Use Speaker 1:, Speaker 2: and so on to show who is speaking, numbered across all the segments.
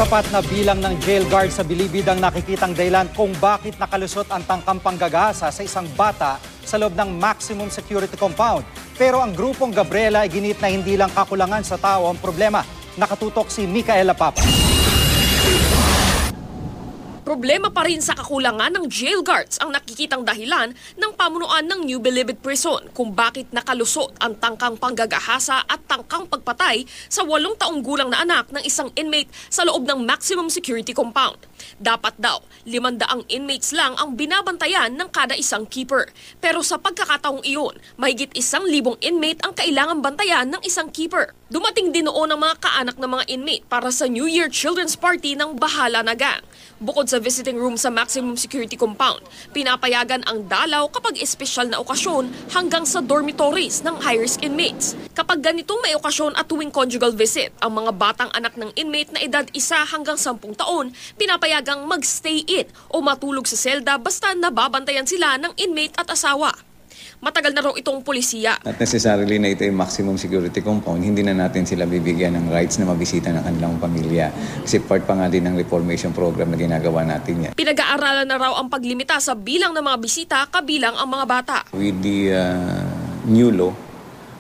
Speaker 1: Sapat na bilang ng jail guard sa Bilibid ang nakikitang dahilan kung bakit nakalusot ang tangkang panggagahasa sa isang bata sa loob ng maximum security compound. Pero ang grupong Gabriela ay ginit na hindi lang kakulangan sa tao ang problema. Nakatutok si Micaela Papa.
Speaker 2: Problema pa rin sa kakulangan ng jail guards ang nakikitang dahilan ng pamunuan ng New Bilibid Prison kung bakit nakalusot ang tangkang panggagahasa at tangkang pagpatay sa 8 taong gulang na anak ng isang inmate sa loob ng maximum security compound. Dapat daw, 500 inmates lang ang binabantayan ng kada isang keeper. Pero sa pagkakataong iyon, mahigit 1,000 inmate ang kailangang bantayan ng isang keeper. Dumating din noon ang mga kaanak ng mga inmate para sa New Year Children's Party ng Bahala na Gang. Bukod sa visiting room sa maximum security compound, pinapayagan ang dalaw kapag espesyal na okasyon hanggang sa dormitories ng high-risk inmates. Kapag ganitong may okasyon at tuwing conjugal visit, ang mga batang anak ng inmate na edad 1 hanggang 10 taon, pinapayagang mag-stay-in o matulog sa selda basta nababantayan sila ng inmate at asawa. Matagal na raw itong polisiya.
Speaker 3: Not necessarily na ito yung maximum security compound, hindi na natin sila bibigyan ng rights na mabisita ng kanilang pamilya. Kasi part pa nga din ng reformation program na ginagawa natin yan.
Speaker 2: Pinag-aaralan na raw ang paglimita sa bilang ng mga bisita kabilang ang mga bata.
Speaker 3: With the new law,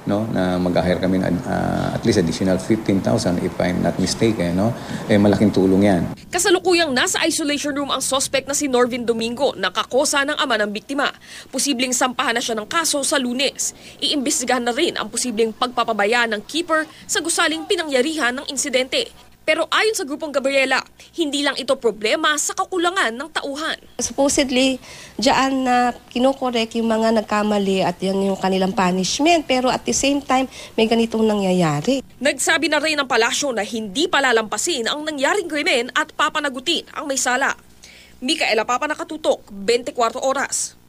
Speaker 3: no, na mag-hire kami at least additional 15,000 if I'm not mistaken, no, malaking tulong yan.
Speaker 2: Kasalukuyang nasa isolation room ang suspect na si Norvin Domingo, nakakosa ng ama ng biktima. Posibleng sampahan na siya ng kaso sa Lunes. Iimbestigahan na rin ang posibleng pagpapabaya ng keeper sa gusaling pinangyarihan ng insidente. Pero ayon sa grupong Gabriela, hindi lang ito problema sa kakulangan ng tauhan.
Speaker 4: Supposedly, diyan na kinokorek yung mga nagkamali at yan yung kanilang punishment. Pero at the same time, may ganitong nangyayari.
Speaker 2: Nagsabi na rin ng palasyo na hindi palalampasin ang nangyaring krimen at papanagutin ang may sala. Micaela Papa, Nakatutok, 24 Oras.